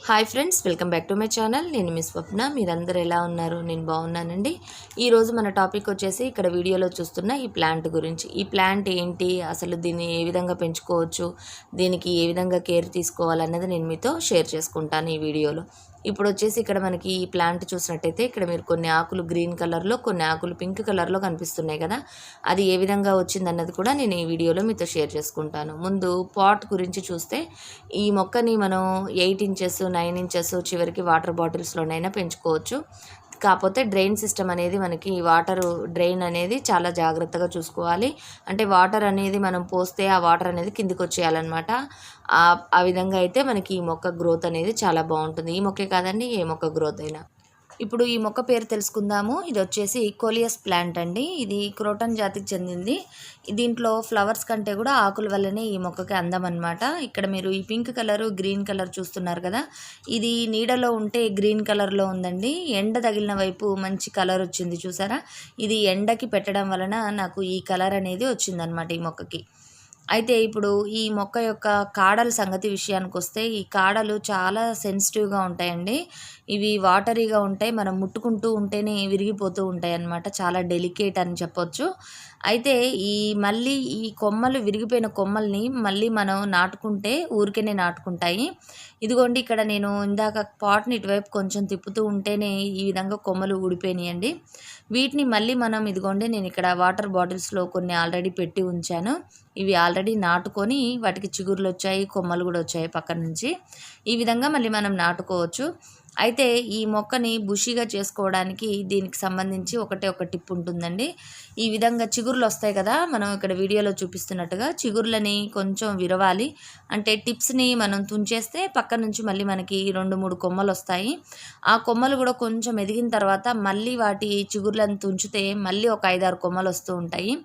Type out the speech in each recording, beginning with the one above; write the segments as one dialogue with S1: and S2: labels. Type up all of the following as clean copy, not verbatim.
S1: Hi friends, welcome back to my channel. నేను మీ స్వప్న. మీరందరూ ఎలా ఉన్నారు? నేను బాగున్నానండి. ఈరోజు మన టాపిక్ వచ్చేసి ఇక్కడ వీడియోలో చూస్తున్న ఈ ప్లాంట్ గురించి. ఈ ప్లాంట్ ఏంటి, అసలు దీన్ని ఏ విధంగా పెంచుకోవచ్చు, దీనికి ఏ విధంగా కేర్ తీసుకోవాలన్నది నేను మీతో షేర్ చేసుకుంటాను ఈ వీడియోలో. ఇప్పుడు వచ్చేసి ఇక్కడ మనకి ఈ ప్లాంట్ చూసినట్టయితే ఇక్కడ మీరు కొన్ని ఆకులు గ్రీన్ కలర్లో, కొన్ని ఆకులు పింక్ కలర్లో కనిపిస్తున్నాయి కదా. అది ఏ విధంగా వచ్చిందన్నది కూడా నేను ఈ వీడియోలో మీతో షేర్ చేసుకుంటాను. ముందు పాట్ గురించి చూస్తే ఈ మొక్కని మనం 8 ఇంచెస్ 9 ఇంచెస్ చివరికి వాటర్ బాటిల్స్లోనైనా పెంచుకోవచ్చు. కాకపోతే డ్రైన్ సిస్టమ్ అనేది మనకి వాటర్ డ్రైన్ అనేది చాలా జాగ్రత్తగా చూసుకోవాలి. అంటే వాటర్ అనేది మనం పోస్తే ఆ వాటర్ అనేది కిందికి వచ్చేయాలన్నమాట. ఆ విధంగా అయితే మనకి ఈ మొక్క గ్రోత్ అనేది చాలా బాగుంటుంది. ఈ మొక్కే కాదండి, ఏ మొక్క గ్రోత్ అయినా. ఇప్పుడు ఈ మొక్క పేరు తెలుసుకుందాము. ఇది వచ్చేసి కోలియస్ ప్లాంట్ అండి. ఇది క్రోటన్ జాతికి చెందింది. దీంట్లో ఫ్లవర్స్ కంటే కూడా ఆకుల వల్లనే ఈ మొక్కకి అందం అనమాట. ఇక్కడ మీరు ఈ పింక్ కలరు గ్రీన్ కలర్ చూస్తున్నారు కదా, ఇది నీడలో ఉంటే గ్రీన్ కలర్లో ఉందండి. ఎండ తగిలిన వైపు మంచి కలర్ వచ్చింది చూసారా. ఇది ఎండకి పెట్టడం వలన నాకు ఈ కలర్ అనేది వచ్చిందనమాట ఈ మొక్కకి. అయితే ఇప్పుడు ఈ మొక్క యొక్క కాడల సంగతి విషయానికి వస్తే, ఈ కాడలు చాలా సెన్సిటివ్గా ఉంటాయండి. ఇవి వాటరీగా ఉంటాయి. మనం ముట్టుకుంటూ ఉంటేనే విరిగిపోతూ ఉంటాయి అన్నమాట. చాలా డెలికేట్ అని చెప్పొచ్చు. అయితే మళ్ళీ ఈ కొమ్మలు, విరిగిపోయిన కొమ్మల్ని మళ్ళీ మనం నాటుకుంటే ఊరికేనే నాటుకుంటాయి. ఇదిగోండి, ఇక్కడ నేను ఇందాక పాట్ని ఇటువైపు కొంచెం తిప్పుతూ ఉంటేనే ఈ విధంగా కొమ్మలు ఊడిపోయినాయండి. వీటిని మళ్ళీ మనం ఇదిగోండి, నేను ఇక్కడ వాటర్ బాటిల్స్లో కొన్ని ఆల్రెడీ పెట్టి ఉంచాను. ఇవి ఆల్రెడీ నాటుకొని వాటికి చిగుర్లు వచ్చాయి, కొమ్మలు కూడా వచ్చాయి పక్కన నుంచి. ఈ విధంగా మళ్ళీ మనం నాటుకోవచ్చు. అయితే ఈ మొక్కని బుషీగా చేసుకోవడానికి దీనికి సంబంధించి ఒకటే ఒక టిప్ ఉంటుందండి. ఈ విధంగా చిగుర్లు వస్తాయి కదా, మనం ఇక్కడ వీడియోలో చూపిస్తున్నట్టుగా చిగుర్లని కొంచెం విరవాలి. అంటే టిప్స్ని మనం తుంచేస్తే పక్క నుంచి మళ్ళీ మనకి 2-3 కొమ్మలు వస్తాయి. ఆ కొమ్మలు కూడా కొంచెం ఎదిగిన తర్వాత మళ్ళీ వాటి చిగుర్లను తుంచితే మళ్ళీ ఒక 5-6 కొమ్మలు వస్తూ ఉంటాయి.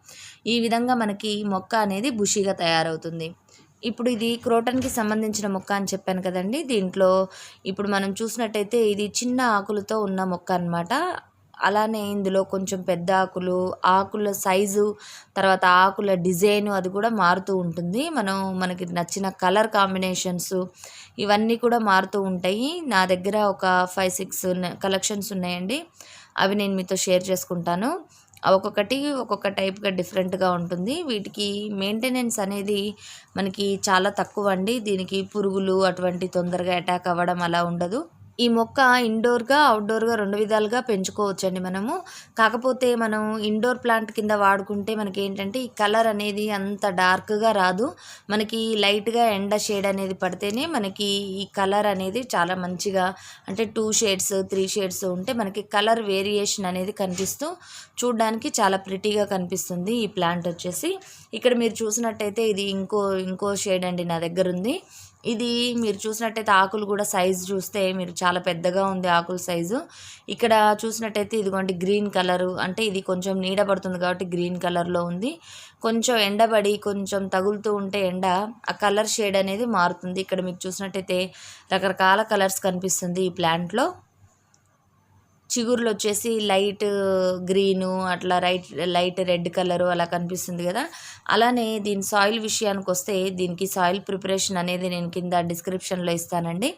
S1: ఈ విధంగా మనకి మొక్క అనేది బుషీగా తయారవుతుంది. ఇప్పుడు ఇది క్రోటన్కి సంబంధించిన మొక్క అని చెప్పాను కదండి. దీంట్లో ఇప్పుడు మనం చూసినట్టయితే ఇది చిన్న ఆకులతో ఉన్న మొక్క అన్నమాట. అలానే ఇందులో కొంచెం పెద్ద ఆకులు, ఆకుల సైజు, తర్వాత ఆకుల డిజైన్ అది కూడా మారుతూ ఉంటుంది. మనకి నచ్చిన కలర్ కాంబినేషన్స్ ఇవన్నీ కూడా మారుతూ ఉంటాయి. నా దగ్గర ఒక 5-6 కలెక్షన్స్ ఉన్నాయండి. అవి నేను మీతో షేర్ చేసుకుంటాను. ఒక్కొక్కటి ఒక్కొక్క టైప్గా డిఫరెంట్గా ఉంటుంది. వీటికి మెయింటెనెన్స్ అనేది మనకి చాలా తక్కువ అండి. దీనికి పురుగులు అటువంటి తొందరగా అటాక్ అవ్వడం అలా ఉండదు. ఈ మొక్క ఇండోర్గా, అవుట్డోర్గా 2 విధాలుగా పెంచుకోవచ్చండి మనము. కాకపోతే మనం ఇండోర్ ప్లాంట్ కింద వాడుకుంటే మనకి ఏంటంటే ఈ కలర్ అనేది అంత డార్క్గా రాదు. మనకి లైట్గా ఎండ షేడ్ అనేది పడితేనే మనకి ఈ కలర్ అనేది చాలా మంచిగా, అంటే 2 షేడ్స్ 3 షేడ్స్ ఉంటే మనకి కలర్ వేరియేషన్ అనేది కనిపిస్తూ చూడడానికి చాలా ప్రిటీగా కనిపిస్తుంది ఈ ప్లాంట్ వచ్చేసి. ఇక్కడ మీరు చూసినట్టయితే ఇది ఇంకో షేడ్ అండి నా దగ్గర ఉంది. ఇది మీరు చూసినట్టయితే ఆకులు కూడా సైజు చూస్తే మీరు చాలా పెద్దగా ఉంది ఆకుల సైజు. ఇక్కడ చూసినట్టయితే ఇదిగోండి గ్రీన్ కలరు, అంటే ఇది కొంచెం నీడ పడుతుంది కాబట్టి గ్రీన్ కలర్లో ఉంది. కొంచెం ఎండబడి కొంచెం తగులుతూ ఉంటే ఎండ, ఆ కలర్ షేడ్ అనేది మారుతుంది. ఇక్కడ మీకు చూసినట్టయితే రకరకాల కలర్స్ కనిపిస్తుంది ఈ ప్లాంట్లో. చిగుర్లు వచ్చేసి లైట్ గ్రీను, అట్లా లైట్ రెడ్ కలరు అలా కనిపిస్తుంది కదా. అలానే దీని సాయిల్ విషయానికి వస్తే, దీనికి సాయిల్ ప్రిపరేషన్ అనేది నేను కింద డిస్క్రిప్షన్లో ఇస్తానండి,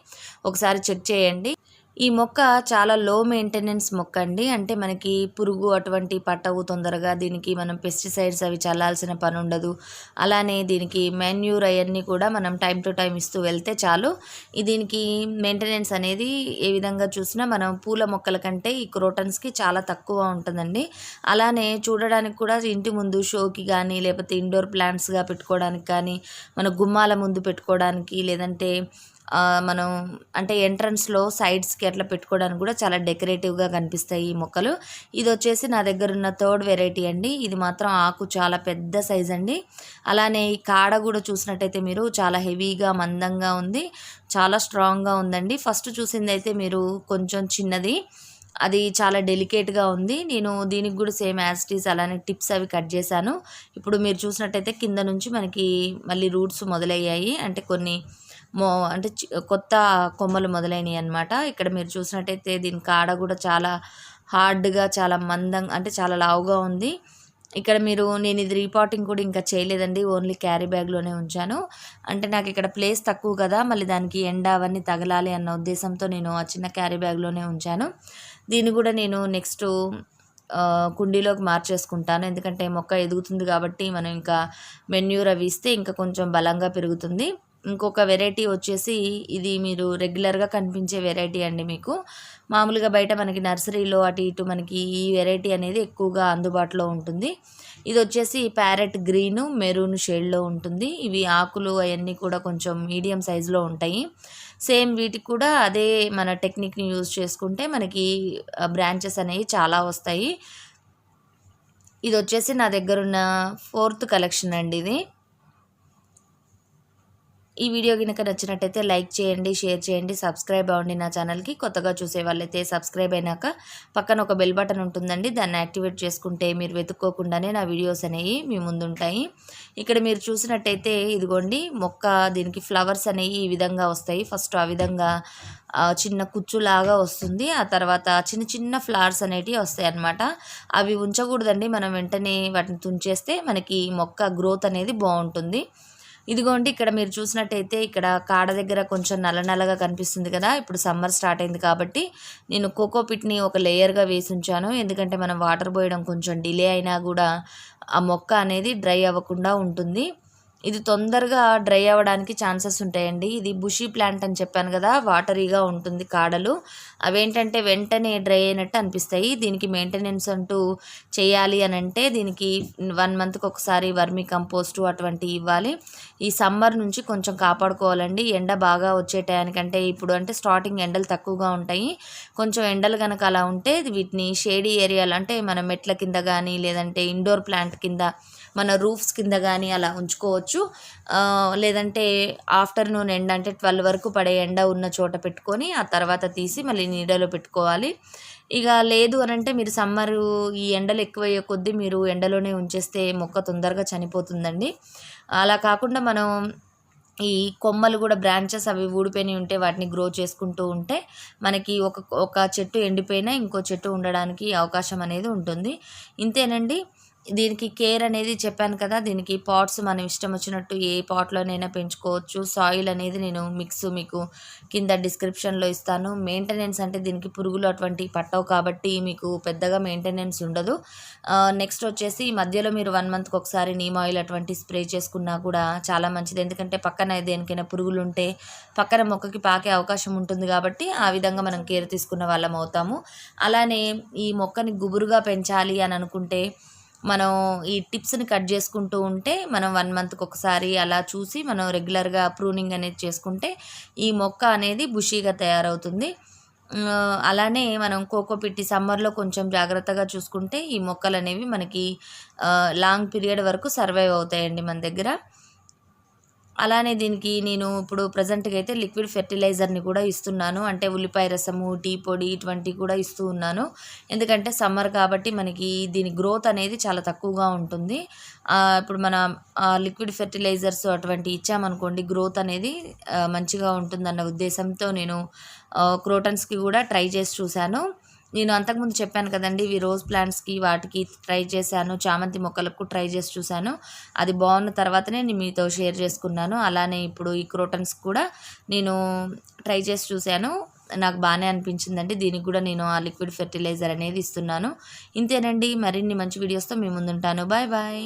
S1: ఒకసారి చెక్ చేయండి. ఈ మొక్క చాలా లో మెయింటెనెన్స్ మొక్క అండి. అంటే మనకి పురుగు అటువంటి పట్టవు తొందరగా. దీనికి మనం పెస్టిసైడ్స్ అవి చల్లాల్సిన పని ఉండదు. అలానే దీనికి మాన్యూర్ అవన్నీ కూడా మనం టైం టు టైం ఇస్తూ వెళ్తే చాలు. దీనికి మెయింటెనెన్స్ అనేది ఏ విధంగా చూసినా మనం పూల మొక్కల కంటే ఈ క్రోటన్స్కి చాలా తక్కువ ఉంటుందండి. అలానే చూడడానికి కూడా ఇంటి ముందు షోకి కానీ, లేకపోతే ఇండోర్ ప్లాంట్స్గా పెట్టుకోవడానికి కానీ, మన గుమ్మాల ముందు పెట్టుకోవడానికి, లేదంటే మనం అంటే ఎంట్రన్స్లో సైడ్స్కి అట్లా పెట్టుకోవడానికి కూడా చాలా డెకరేటివ్గా కనిపిస్తాయి ఈ మొక్కలు. ఇది వచ్చేసి నా దగ్గర ఉన్న 3rd వెరైటీ అండి. ఇది మాత్రం ఆకు చాలా పెద్ద సైజ్ అండి. అలానే ఈ కాడ కూడా చూసినట్టయితే మీరు చాలా హెవీగా మందంగా ఉంది, చాలా స్ట్రాంగ్గా ఉందండి. ఫస్ట్ చూసింది అయితే మీరు కొంచెం చిన్నది, అది చాలా డెలికేట్గా ఉంది. నేను దీనికి కూడా సేమ్ యాజ్ ఇట్ ఈజ్ అలానే టిప్స్ అవి కట్ చేశాను. ఇప్పుడు మీరు చూసినట్టయితే కింద నుంచి మనకి మళ్ళీ రూట్స్ మొదలయ్యాయి, అంటే కొన్ని అంటే కొత్త కొమ్మలు మొదలైనవి అన్నమాట. ఇక్కడ మీరు చూసినట్టయితే దీని కాడ కూడా చాలా హార్డ్గా, చాలా మందంగా, అంటే చాలా లావుగా ఉంది. ఇక్కడ నేను ఇది రీపాటింగ్ కూడా ఇంకా చేయలేదండి. ఓన్లీ క్యారీ బ్యాగ్‌లోనే ఉంచాను. అంటే నాకు ఇక్కడ ప్లేస్ తక్కువ కదా! మళ్ళీ దానికి ఎండ అవన్నీ తగలాలి అన్న ఉద్దేశంతో నేను ఆ చిన్న క్యారీ బ్యాగ్‌లోనే ఉంచాను. దీన్ని కూడా నేను నెక్స్టు కుండీలోకి మార్చేసుకుంటాను. ఎందుకంటే మొక్క ఎదుగుతుంది కాబట్టి మనం ఇంకా మెన్యూర్ అవి ఇస్తే ఇంకా కొంచెం బలంగా పెరుగుతుంది. ఇంకొక వెరైటీ వచ్చేసి ఇది మీరు రెగ్యులర్‌గా కనిపించే వెరైటీ అండి మీకు. మామూలుగా బయట మనకి నర్సరీలో అటు ఇటు మనకి ఈ వెరైటీ అనేది ఎక్కువగా అందుబాటులో ఉంటుంది. ఇదొచ్చేసి ప్యారెట్ గ్రీను, మెరూన్ షేడ్‌లో ఉంటుంది. ఇవి ఆకులు అయన్నీ కూడా కొంచెం మీడియం సైజులో ఉంటాయి. సేమ్ వీటికి కూడా అదే మన టెక్నిక్‌ని యూజ్ చేసుకుంటే మనకి బ్రాంచెస్ అనేవి చాలా వస్తాయి. ఇదొచ్చేసి నా దగ్గరున్న 4థ్ కలెక్షన్ అండి ఇది. ఈ వీడియో గనుక నచ్చినట్టయితే లైక్ చేయండి, షేర్ చేయండి, సబ్స్క్రైబ్ అవ్వండి నా ఛానల్‌కి. కొత్తగా చూసే వాళ్ళైతే సబ్స్క్రైబ్ అయినాక పక్కన ఒక బెల్ బటన్ ఉంటుందండి. దాన్ని యాక్టివేట్ చేసుకుంటే మీరు వెతుక్కోకుండానే నా వీడియోస్ అనేవి మీ ముందుంటాయి. ఇక్కడ మీరు చూసినట్టయితే ఇదిగోండి మొక్క దీనికి ఫ్లవర్స్ అనేవి ఈ విధంగా వస్తాయి. ఫస్ట్ ఆ విధంగా చిన్న కుచ్చులాగా వస్తుంది. ఆ తర్వాత చిన్న చిన్న ఫ్లవర్స్ అనేటివి వస్తాయన్నమాట. అవి ఉంచకూడదండి. మనం వెంటనే వాటిని తుంచేస్తే మనకి మొక్క గ్రోత్ అనేది బావుంటుంది. ఇదిగోండి ఇక్కడ మీరు చూసినట్టయితే ఇక్కడ కాడ దగ్గర కొంచెం నల్ల నల్లగా కనిపిస్తుంది కదా! ఇప్పుడు సమ్మర్ స్టార్ట్ అయింది కాబట్టి నేను కోకోపిట్‌ని ఒక లేయర్‌గా వేసుంచాను. ఎందుకంటే మనం వాటర్ పోయడం కొంచెం డిలే అయినా గూడా ఆ మొక్క అనేది డ్రై అవ్వకుండా ఉంటుంది. ఇది తొందరగా డ్రై అవ్వడానికి ఛాన్సెస్ ఉంటాయండి. ఇది బుషీ ప్లాంట్ అని చెప్పాను కదా! వాటరీగా ఉంటుంది కాడలు. అవేంటంటే వెంటనే డ్రై అయినట్టు అనిపిస్తాయి. దీనికి మెయింటెనెన్స్ అంటూ చేయాలి అనంటే దీనికి 1 మంత్‌కి ఒకసారి వర్మీ కంపోస్టు అటువంటివి ఇవ్వాలి. ఈ సమ్మర్ నుంచి కొంచెం కాపాడుకోవాలండి. ఎండ బాగా వచ్చే టయానికంటే ఇప్పుడు అంటే స్టార్టింగ్ ఎండలు తక్కువగా ఉంటాయి. కొంచెం ఎండలు గనక అలా ఉంటే వీటిని షేడీ ఏరియాలు అంటే మన మెట్ల కింద గానీ లేదంటే ఇండోర్ ప్లాంట్ కింద మన రూఫ్స్ కింద కానీ అలా ఉంచుకోవచ్చు. లేదంటే ఆఫ్టర్‌నూన్ ఎండ అంటే 12 వరకు పడే ఎండ ఉన్న చోట పెట్టుకొని ఆ తర్వాత తీసి మళ్ళీ నీడలో పెట్టుకోవాలి. ఇక లేదు అనంటే మీరు సమ్మరు ఈ ఎండలు ఎక్కువయ్యే కొద్దీ మీరు ఎండలోనే ఉంచేస్తే మొక్క తొందరగా చనిపోతుందండి. అలా కాకుండా మనం ఈ కొమ్మలు కూడా బ్రాంచెస్ అవి ఊడిపోయినయి ఉంటే వాటిని గ్రో చేసుకుంటూ ఉంటే మనకి ఒక చెట్టు ఎండిపోయినా ఇంకో చెట్టు ఉండడానికి అవకాశం అనేది ఉంటుంది. ఇంతేనండి. దీనికి కేర్ అనేది చెప్పాను కదా! దీనికి పాట్స్ మనం ఇష్టం వచ్చినట్టు ఏ పాట్‌లోనైనా పెంచుకోవచ్చు. సాయిల్ అనేది నేను మీకు కింద డిస్క్రిప్షన్‌లో ఇస్తాను. మెయింటెనెన్స్ అంటే దీనికి పురుగులు అటువంటివి పట్టవు కాబట్టి మీకు పెద్దగా మెయింటెనెన్స్ ఉండదు. నెక్స్ట్ వచ్చేసి మధ్యలో మీరు 1 మంత్‌కి ఒకసారి నీమ్ ఆయిల్ అటువంటివి స్ప్రే చేసుకున్నా కూడా చాలా మంచిది. ఎందుకంటే పక్కన దేనికైనా పురుగులుంటే పక్కన మొక్కకి పాకే అవకాశం ఉంటుంది కాబట్టి ఆ విధంగా మనం కేర్ తీసుకున్న వాళ్ళం అవుతాము. అలానే ఈ మొక్కని గుబురుగా పెంచాలి అని అనుకుంటే మనం ఈ టిప్స్‌ని కట్ చేసుకుంటూ ఉంటే మనం 1 మంత్‌కి ఒకసారి అలా చూసి మనం రెగ్యులర్‌గా ప్రూనింగ్ అనేది చేసుకుంటే ఈ మొక్క అనేది బుషీగా తయారవుతుంది. అలానే మనం కోకోపిట్ సమ్మర్‌లో కొంచెం జాగ్రత్తగా చూసుకుంటే ఈ మొక్కలనేవి మనకి లాంగ్ పీరియడ్ వరకు సర్వైవ్ అవుతాయండి మన దగ్గర. అలానే దీనికి నేను ఇప్పుడు ప్రెజెంట్‌గా అయితే లిక్విడ్ ఫెర్టిలైజర్‌ని కూడా ఇస్తున్నాను. అంటే ఉల్లిపాయ రసము, టీ పొడి ఇటువంటివి కూడా ఇస్తూ ఉన్నాను. ఎందుకంటే సమ్మర్ కాబట్టి మనకి దీని గ్రోత్ అనేది చాలా తక్కువగా ఉంటుంది. ఇప్పుడు మన లిక్విడ్ ఫెర్టిలైజర్స్ అటువంటివి ఇచ్చామనుకోండి గ్రోత్ అనేది మంచిగా ఉంటుందన్న ఉద్దేశంతో నేను క్రోటన్స్‌కి కూడా ట్రై చేసి చూశాను. నేను అంతకుముందు చెప్పాను కదండీ! ఇవి రోజ్ ప్లాంట్స్‌కి వాటికి ట్రై చేశాను. చామంతి మొక్కలకు ట్రై చేసి చూశాను. అది బాగున్న తర్వాతనే నేను మీతో షేర్ చేసుకున్నాను. అలానే ఇప్పుడు ఈ క్రోటన్స్ కూడా నేను ట్రై చేసి చూశాను. నాకు బానే అనిపించిందండి. దీనికి కూడా నేను ఆ లిక్విడ్ ఫెర్టిలైజర్ అనేది ఇస్తున్నాను. ఇంతేనండి. మరిన్ని మంచి వీడియోస్‌తో మీ ముందుంటాను. Bye bye.